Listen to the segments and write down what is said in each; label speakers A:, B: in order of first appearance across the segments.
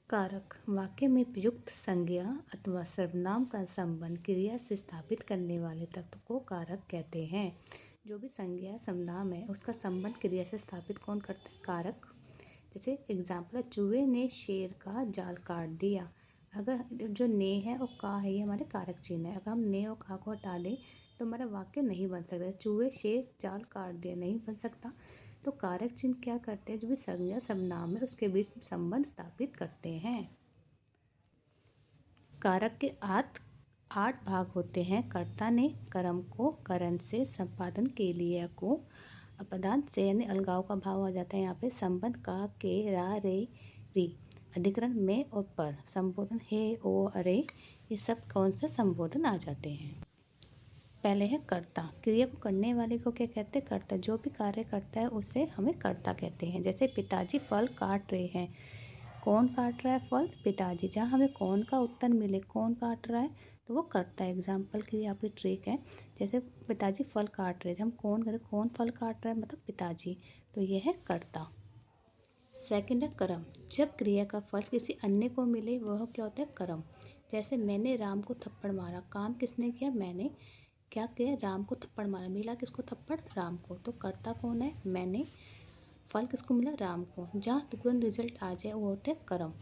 A: कारक वाक्य में प्रयुक्त संज्ञा अथवा सर्वनाम का संबंध क्रिया से स्थापित करने वाले तत्व को कारक कहते हैं। जो भी संज्ञा सर्वनाम है उसका संबंध क्रिया से स्थापित कौन करता है? कारक। जैसे एग्जाम्पल, चूहे ने शेर का जाल काट दिया। अगर जो ने है और का है ये हमारे कारक चिन्ह है। अगर हम ने और का को हटा दें तो हमारा वाक्य नहीं बन सकता। चूहे शेर जाल काट दिया नहीं बन सकता। तो कारक चिन्ह क्या करते हैं? जो भी संज्ञा सर्वनाम है उसके बीच संबंध स्थापित करते हैं। कारक के आठ भाग होते हैं। कर्ता ने कर्म को करण से, संपादन के लिए को, अपदान से यानी अलगाव का भाव आ जाता है यहाँ पे, संबंध का, के, रा, रे, री, अधिकरण में और पर, संबोधन हे, ओ, अरे, ये सब कौन से संबोधन आ जाते हैं। पहले है कर्ता। क्रिया को करने वाले को क्या कहते हैं? कर्ता। जो भी कार्य करता है उसे हमें कर्ता कहते हैं। जैसे पिताजी फल काट रहे हैं। कौन काट रहा है फल? पिताजी। जहाँ हमें कौन का उत्तर मिले, कौन काट रहा है, तो वो कर्ता है। एग्जाम्पल के लिए आपकी ट्रिक है, जैसे पिताजी फल काट रहे थे, हम कौन करें? कौन फल काट रहा है मतलब पिताजी, तो ये है कर्ता। सेकंड है कर्म। जब क्रिया का फल किसी अन्य को मिले वह क्या होता है? कर्म। जैसे मैंने राम को थप्पड़ मारा। काम किसने किया? मैंने। क्या किया? राम को थप्पड़ मारा। मिला किसको थप्पड़? राम को। तो कर्ता कौन है? मैंने। फल किसको मिला? राम को। जहाँ तुरंत रिजल्ट आ जाए वो होते हैं कर्म।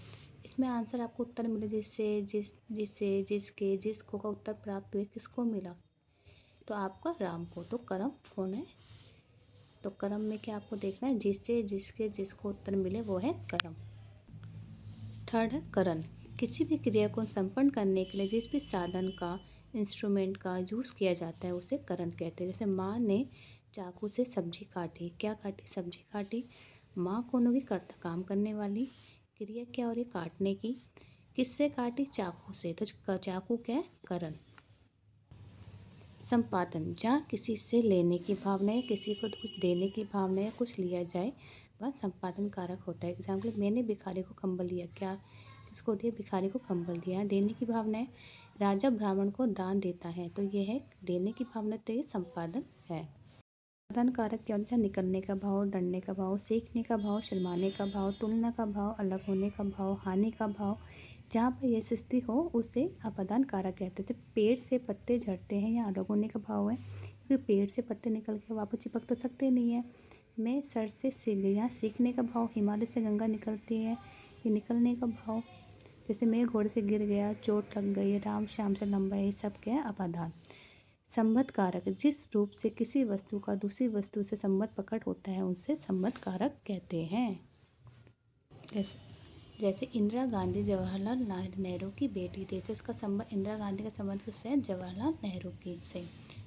A: इसमें आंसर आपको उत्तर मिले जिससे जिसके जिसको का उत्तर प्राप्त हुए, किसको मिला? तो आपका राम को। तो कर्म कौन है? तो कर्म में क्या आपको देखना है? जिससे जिसके जिसको उत्तर मिले वो है कर्म। थर्ड है करण। किसी भी क्रिया को संपन्न करने के लिए जिस भी साधन का, इंस्ट्रूमेंट का यूज़ किया जाता है उसे करण कहते हैं। जैसे माँ ने चाकू से सब्जी काटी। क्या काटी? सब्जी काटी। माँ कौन होगी? कर्ता, काम करने वाली। क्रिया क्या हो रही? काटने की। किससे काटी? चाकू से। तो चाकू क्या है? करण। संपादन, जहाँ किसी से लेने की भावना है, किसी को कुछ देने की भावना है, कुछ लिया जाए, वह संपादन कारक होता है। एग्जाम्पल, मैंने भिखारी को कंबल दिया। क्या किसको दिया? भिखारी को कंबल दिया। देने की भावना है। राजा ब्राह्मण को दान देता है, तो ये है देने की भावना, तो ये संपादन है। संपादन कारक क्या होता है? निकलने का भाव, डरने का भाव, सीखने का भाव, शर्माने का भाव, तुलना का भाव, अलग होने का भाव, हानि का भाव। जहाँ पर यह स्थिति हो उसे अपादान कारक कहते थे। पेड़ से पत्ते झड़ते हैं, या अलग होने का भाव है, क्योंकि पेड़ से पत्ते निकल के वापस चिपक तो सकते नहीं है। मैं सर से सीख गई, यहाँ सीखने का भाव। हिमालय से गंगा निकलती है, ये निकलने का भाव। जैसे मैं घोड़े से गिर गया, चोट लग गई, राम श्याम से लंबा, ये सब क्या है? अपादान। संबंध कारक, जिस रूप से किसी वस्तु का दूसरी वस्तु से संबंध प्रकट होता है उनसे संबंध कारक कहते हैं। जैसे इंदिरा गांधी जवाहरलाल नेहरू की बेटी थी, तो इसका संबंध, इंदिरा गांधी का संबंध किससे है? जवाहरलाल नेहरू की से।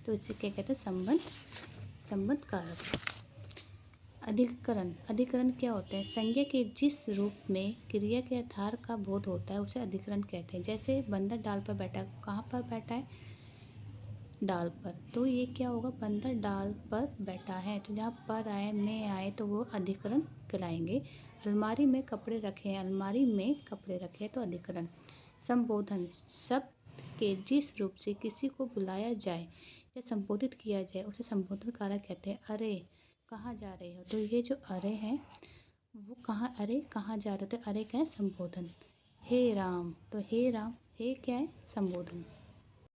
A: तो इसे क्या कहते हैं? संबंध कारक। अधिकरण। अधिकरण क्या होता है? संज्ञा के जिस रूप में क्रिया के आधार का बोध होता है उसे अधिकरण कहते हैं। जैसे बंदर डाल पर बैठा है। कहाँ पर बैठा है? डाल पर। तो ये क्या होगा? बंदर डाल पर बैठा है। तो जहाँ पर आए, में आए, तो वो अधिकरण कहलाएंगे। अलमारी में कपड़े रखे हैं। अलमारी में कपड़े रखे हैं, तो अधिकरण। संबोधन, शब्द के जिस रूप से किसी को बुलाया जाए या संबोधित किया जाए उसे संबोधन कारक कहते हैं। अरे कहाँ जा रहे हो? तो ये जो अरे है वो कहाँ, अरे कहाँ जा रहे हो? तो अरे क्या है? संबोधन। हे राम, तो हे राम, हे क्या है? संबोधन।